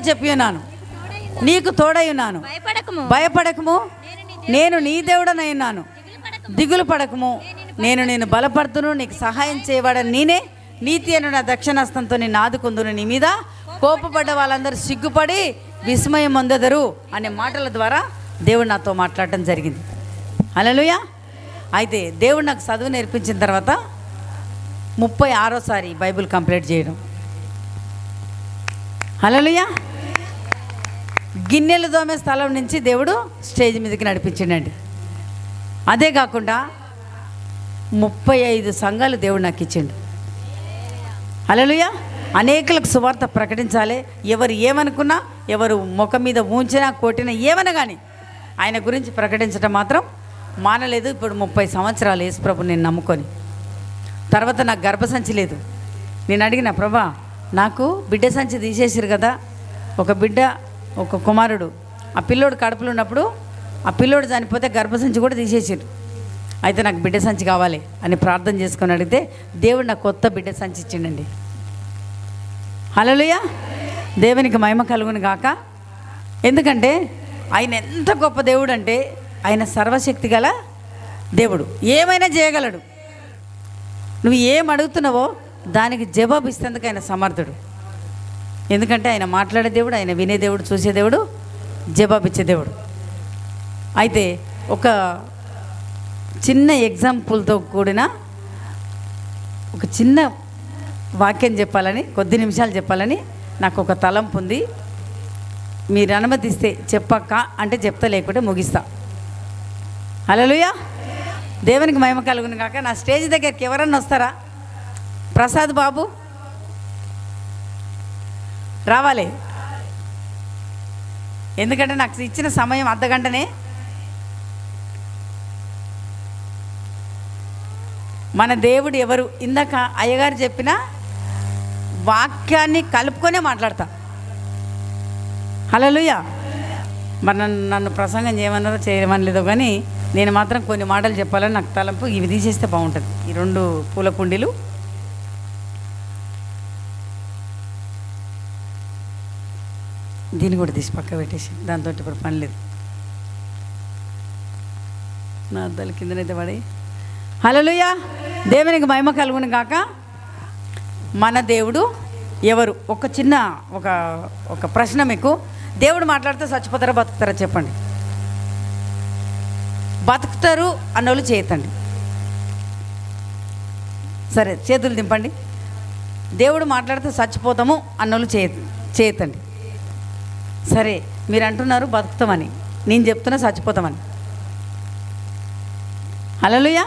చెప్పి ఉన్నాను, నీకు తోడై ఉన్నాను, భయపడకము, నేను నీ దేవుడనై ఉన్నాను, దిగులు పడకము, నేను బలపడుతును, నీకు సహాయం చేయబడని నేనే, నీతి అను నా దక్షిణాస్తంతో నేను ఆదుకుందును, నీ మీద కోపపడ్డ వాళ్ళందరూ సిగ్గుపడి విస్మయం పొందెదరు అనే మాటల ద్వారా దేవుడు నాతో మాట్లాడటం జరిగింది. హల్లెలూయా. అయితే దేవుడు నాకు చదువు నేర్పించిన తర్వాత 36సారి బైబిల్ కంప్లీట్ చేయడం. హల్లెలూయా. గిన్నెలు దోమే స్థలం నుంచి దేవుడు స్టేజ్ మీదకి నడిపించిండండి. అదే కాకుండా 35 సంఘాలు దేవుడు నాకు ఇచ్చిండు. హల్లెలూయా. అనేకులకు సువార్త ప్రకటించాలి. ఎవరు ఏమనుకున్నా, ఎవరు ముఖం మీద ఉంచినా కొట్టినా ఏమన్నా కానీ ఆయన గురించి ప్రకటించడం మాత్రం మానలేదు. ఇప్పుడు 30 సంవత్సరాలు యేసుప్రభు నేను నమ్ముకొని, తర్వాత నాకు గర్భసంచి లేదు. నేను అడిగిన, ప్రభా నాకు బిడ్డ సంచి తీసేసారు కదా, ఒక బిడ్డ ఒక కుమారుడు, ఆ పిల్లోడు కడుపులో ఉన్నప్పుడు ఆ పిల్లోడు చనిపోతే గర్భసంచి కూడా తీసేసారు. అయితే నాకు బిడ్డ సంచి కావాలి అని ప్రార్థన చేసుకొని అడిగితే దేవుడు నాకు కొత్త బిడ్డ సంచి ఇచ్చిండండి. హల్లెలూయా. దేవునికి మహిమ కలుగును గాక. ఎందుకంటే ఆయన ఎంత గొప్ప దేవుడు అంటే, ఆయన సర్వశక్తి గల దేవుడు, ఏమైనా చేయగలడు. నువ్వు ఏం అడుగుతున్నావో దానికి జవాబు ఇస్తేందుకు ఆయన సమర్థుడు. ఎందుకంటే ఆయన మాట్లాడే దేవుడు, ఆయన వినే దేవుడు, చూసే దేవుడు, జవాబిచ్చే దేవుడు. అయితే ఒక చిన్న ఎగ్జాంపుల్తో కూడిన ఒక చిన్న వాక్యం చెప్పాలని, కొద్ది నిమిషాలు చెప్పాలని నాకు ఒక తలంపు ఉంది. మీరు అనుమతిస్తే చెప్పక్క అంటే చెప్తా, లేకపోతే ముగిస్తా. హల్లెలూయా. దేవునికి మహిమ కలుగును కాక. నా స్టేజ్ దగ్గరికి ఎవరన్నా వస్తారా? ప్రసాద్ బాబు రావాలి. ఎందుకంటే నాకు ఇచ్చిన సమయం అర్ధగంటనే. మన దేవుడు ఎవరు? ఇందాక అయ్యగారు చెప్పిన వాక్యాన్ని కలుపుకొనే మాట్లాడతా. హల్లెలూయా. మరి నన్ను ప్రసంగం చేయమన్నారో చేయమనలేదో కానీ నేను మాత్రం కొన్ని మాటలు చెప్పాలని నాకు తలంపు. ఇవి తీసేస్తే బాగుంటుంది, ఈ 2 పూల కుండీలు. దీన్ని కూడా తీసి పక్క పెట్టేసి, దాంతో ఇప్పుడు పని లేదు. నా అద్దాల కిందనైతే పడి. హల్లెలూయా. దేవునికి మహిమ కలుగును గాక. మన దేవుడు ఎవరు? ఒక చిన్న ఒక ప్రశ్న మీకు. దేవుడు మాట్లాడితే చచ్చిపోతారా బతుకుతారా చెప్పండి. బతుకుతారు అన్నోళ్ళు చేయతండి. సరే, చేతులు దింపండి. దేవుడు మాట్లాడితే చచ్చిపోతాము అన్నోళ్ళు చేయతండి. సరే, మీరు అంటున్నారు బతుకుతామని, నేను చెప్తున్నా చచ్చిపోతామని. హల్లెలూయా.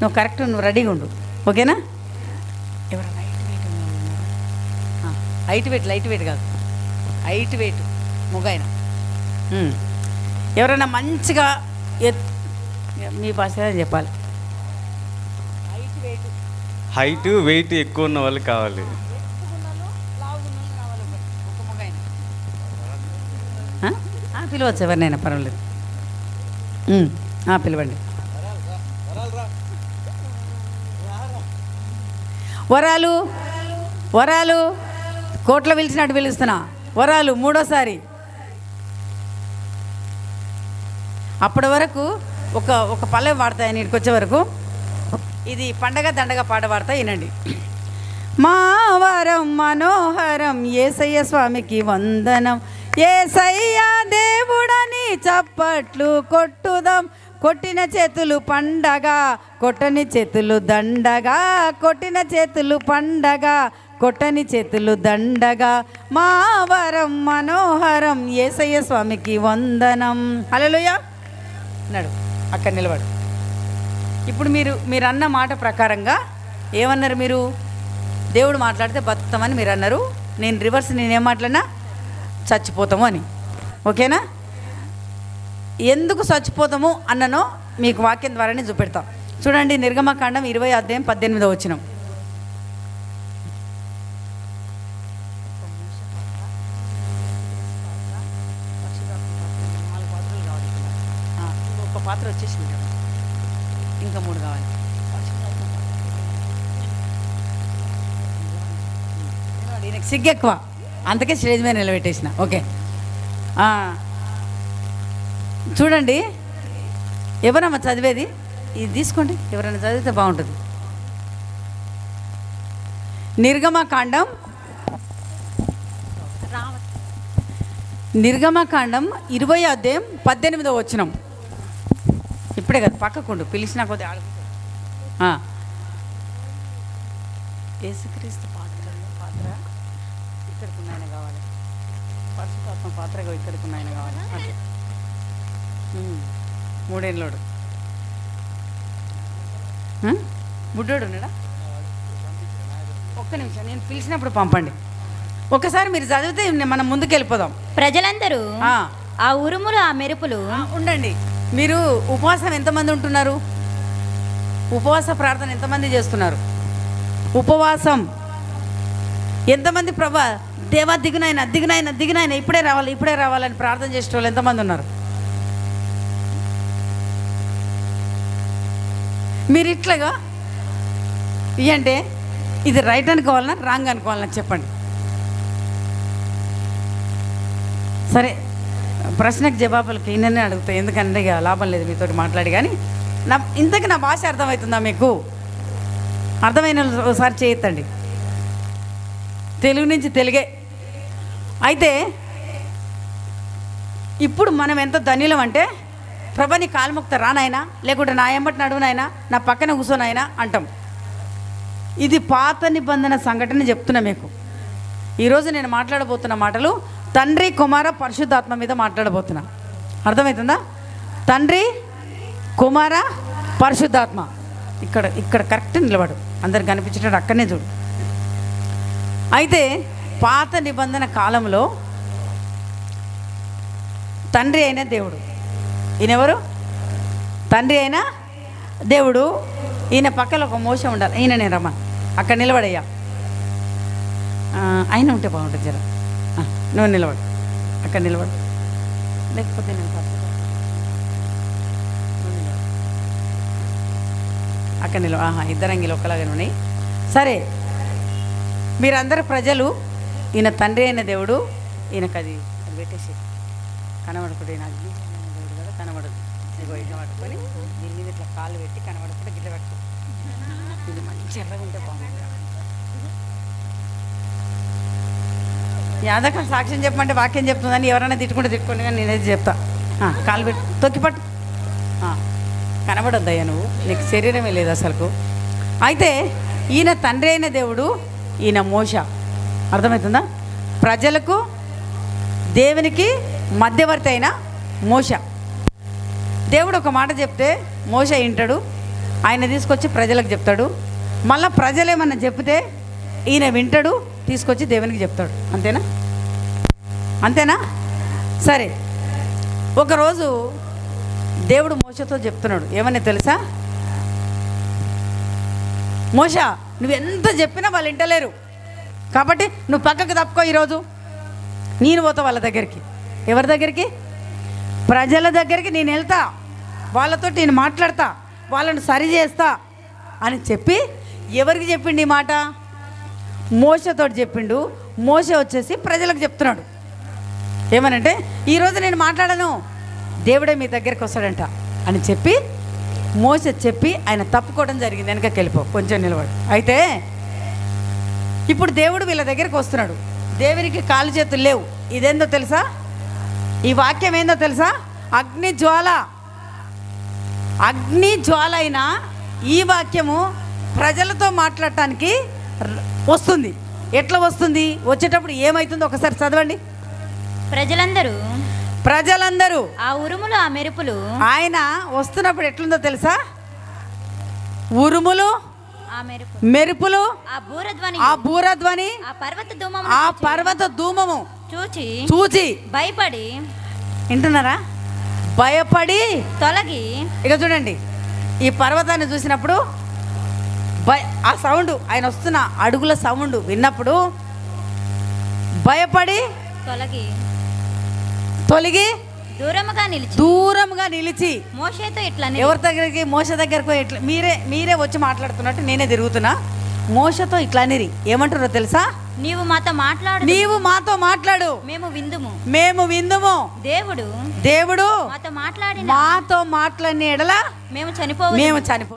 నువ్వు కరెక్ట్, నువ్వు రెడీగా ఉండు, ఓకేనా? ఎవరైనా హైట్ వెయిట్, లైట్ వెయిట్ కాదు, హైట్ వెయిట్ ముగాయన ఎవరైనా మంచిగా మీ భాష చెప్పాలి. హైట్ వెయిట్ ఎక్కువ ఉన్న వాళ్ళు కావాలి. పిలవచ్చు ఎవరినైనా, పర్వాలేదు. పిలవండి. వరాలు కోట్ల పిలిచినట్టు పిలుస్తున్నా. వరాలు 3వసారి. అప్పటి వరకు ఒక పల్లె పాడతాయి. ఆయన ఇక్కడికి వచ్చే వరకు ఇది పండగ దండగ పాట పాడతా. వినండి. మా వరం మనోహరం, యేసయ్య స్వామికి వందనం, యేసయ్య దేవుడని చప్పట్లు కొట్టుదాం, కొట్టిన చేతులు పండగ, కొట్టని చేతులు దండగా, కొట్టిన చేతులు పండగ, కొట్టని చేతులు దండగా, మా వరం మనోహరం, యేసయ్య స్వామికి వందనం. హల్లెలూయా. అన్నాడు. అక్కడ నిలబడు. ఇప్పుడు మీరు అన్న మాట ప్రకారంగా ఏమన్నారు? మీరు దేవుడు మాట్లాడితే బతుకుతామని మీరు అన్నారు. నేను రివర్స్, నేనేం మాట్లాడినా చచ్చిపోతాము అని. ఓకేనా? ఎందుకు చచ్చిపోతాము అన్ననో మీకు వాక్యం ద్వారానే చూపెడతాం. చూడండి, నిర్గమకాండం 20:18 వచనం. ఒక పాత్ర వచ్చేసింది, ఇంకా 3 కావాలి. ఈయనకి సిగ్గు ఎక్కువ. అందుకే స్టేజ్ మీద నిలబెట్టేసిన. ఓకే, చూడండి, ఎవరమ్మా చదివేది? ఇది తీసుకోండి, ఎవరైనా చదివితే బాగుంటుంది. నిర్గమకాండం 20వ అధ్యాయం 18వ వచనం. ఇప్పుడే కదా, పక్కకుండు, పిలిచినా కొద్ది ఆడుకుంటు. యేసుక్రీస్తు పాత్ర ఇక్కడికి ఉన్నాయన కావాలి, పరిశుద్ధాత్మ పాత్రగా ఇక్కడికి ఉన్నాయన కావాలి. అట్లా 3 ఏళ్ళోడు బుడ్డోడు ఉన్నాడా? ఒక్క నిమిషం, నేను పిలిచినప్పుడు పంపండి. ఒకసారి మీరు చదివితే మనం ముందుకు వెళ్ళిపోదాం. ప్రజలందరూ ఆ ఉరుములు ఆ మెరుపులు. ఉండండి, మీరు ఉపవాసం ఎంతమంది ఉంటున్నారు? ఉపవాస ప్రార్థన ఎంతమంది చేస్తున్నారు? ఉపవాసం ఎంతమంది? ప్రభా దేవా దిగునైనా దిగునైనా దిగునైనా ఇప్పుడే రావాలి ఇప్పుడే రావాలని ప్రార్థన చేసే వాళ్ళు ఎంతమంది ఉన్నారు? మీరు ఇట్లాగా ఇవ్వంటే ఇది రైట్ అనుకోవాలన్నా రాంగ్ అనుకోవాలన్నా చెప్పండి. సరే, ప్రశ్నకు జవాబులకి ఈయననే అడుగుతాయి, ఎందుకంటే ఇక లాభం లేదు మీతో మాట్లాడి. కానీ ఇంతకీ నా భాష అర్థమవుతుందా మీకు? అర్థమైన ఒకసారి చేయొద్దండి. తెలుగు నుంచి తెలుగే. అయితే ఇప్పుడు మనం ఎంత ధన్యులం అంటే, ప్రభా నీ కాలుముక్త రానాయనా, లేకుంటే నా ఎంబటి నడువునైనా, నా పక్కన కూర్చోనైనా అంటాం. ఇది పాత నిబంధన సంఘటన చెప్తున్నా మీకు. ఈరోజు నేను మాట్లాడబోతున్న మాటలు తండ్రి, కుమార, పరిశుద్ధాత్మ మీద మాట్లాడబోతున్నా. అర్థమవుతుందా? తండ్రి, కుమార, పరిశుద్ధాత్మ. ఇక్కడ ఇక్కడ కరెక్ట్ నిలబడు, అందరికి కనిపించేటట్టు అక్కడనే చూడు. అయితే పాత నిబంధన కాలంలో తండ్రి అయిన దేవుడు, ఈయనెవరు? తండ్రి అయిన దేవుడు. ఈయన పక్కన ఒక మోస ఉండాలి. ఈయననే రమ్మా, అక్కడ నిలబడయ్యా. ఆయన ఉంటే బాగుంటుంది. జర నువ్వు నిలబడు, అక్కడ నిలబడు, లేకపోతే నేను అక్కడ నిలబ. ఇద్దరంగిలు ఒక్కలాగానే ఉన్నాయి. సరే, మీరందరూ ప్రజలు, ఈయన తండ్రి అయిన దేవుడు. ఈయనకు అది పెట్టేసి కనబడకుండా, ఈయన అగ్ని దేవుడు కదా, కనబడదు. ఇగో ఇట్లా పట్టుకొని దీని మీద ఇట్లా కాళ్ళు పెట్టి కనబడకుండా గిట్ల పెట్టు. ఇది మంచి ఎర్రగా ఉంటే బాగుంటుంది. యాదక సాక్ష్యం చెప్పమంటే వాక్యం చెప్తుందని ఎవరైనా తిట్టుకుంటే తిట్టుకోండి, కానీ నేనేది చెప్తా. కాలు పెట్టి తొక్కిపట్టు. కనబడొద్దయ్యా, నువ్వు, నీకు శరీరమే లేదు అసలుకు. అయితే ఈయన తండ్రి అయిన దేవుడు, ఈయన మోష. అర్థమవుతుందా? ప్రజలకు దేవునికి మధ్యవర్తి అయిన మోష. దేవుడు ఒక మాట చెప్తే మోష వింటాడు, ఆయన తీసుకొచ్చి ప్రజలకు చెప్తాడు. మళ్ళీ ప్రజలు ఏమన్నా చెప్తే ఈయన వింటాడు, తీసుకొచ్చి దేవునికి చెప్తాడు. అంతేనా? అంతేనా? సరే, ఒకరోజు దేవుడు మోషతో చెప్తున్నాడు. ఏమని తెలుసా? మోష, నువ్వు ఎంత చెప్పినా వాళ్ళు వింటలేరు, కాబట్టి నువ్వు పక్కకు తప్పుకో. ఈరోజు నేను పోతా వాళ్ళ దగ్గరికి. ఎవరి దగ్గరికి? ప్రజల దగ్గరికి నేను వెళ్తా, వాళ్ళతో నేను మాట్లాడతా, వాళ్ళని సరి చేస్తా అని చెప్పి ఎవరికి చెప్పిండు ఈ మాట? మోషతో చెప్పిండు. మోష వచ్చేసి ప్రజలకు చెప్తున్నాడు. ఏమనంటే, ఈరోజు నేను మాట్లాడను, దేవుడే మీ దగ్గరికి వస్తాడంట అని చెప్పి మోష చెప్పి ఆయన తప్పుకోవడం జరిగింది. వెనకకి వెళ్ళిపో, కొంచెం నిలబడు. అయితే ఇప్పుడు దేవుడు వీళ్ళ దగ్గరికి వస్తున్నాడు. దేవునికి కాలు చేతులు లేవు. ఇదేందో తెలుసా? ఈ వాక్యం ఏందో తెలుసా? అగ్ని జ్వాల. అగ్ని జ్వాల అయినా ఈ వాక్యము ప్రజలతో మాట్లాడటానికి వస్తుంది. ఎట్లా వస్తుంది? వచ్చేటప్పుడు ఏమవుతుందో ఒకసారి చదవండి. ప్రజలందరూ ఆ ఉరుములు ఆ మెరుపులు. ఆయన వస్తున్నప్పుడు ఎట్లుందో తెలుసా? ఉరుములు, మెరుపులు, ఆ బూరధ్వని, ఆ పర్వత ధూమము చూచి భయపడి, వింటున్నారా? భయపడి తొలగి. ఇక చూడండి, ఈ పర్వతాన్ని చూసినప్పుడు ఆ సౌండ్, ఆయన వస్తున్న అడుగుల సౌండ్ విన్నప్పుడు భయపడి తొలగి దూరంగా నిలిచి మోషేతో ఇట్లా. ఎవరి దగ్గరికి? మోష దగ్గరకు. ఇట్లా మీరే వచ్చి మాట్లాడుతున్నట్టు నేనే తిరుగుతున్నా. మోషతో ఇట్లా నిరి ఏమంటారో తెలుసా? నీవు మాతో మాట్లాడు. నీవు మాతో మాట్లాడు, మేము విందుము. మేము విందుము. దేవుడు దేవుడు మాతో మాట్లాడిన మాతో మాట్లాడిన ఎడల మేము చనిపోవు. మేము చనిపో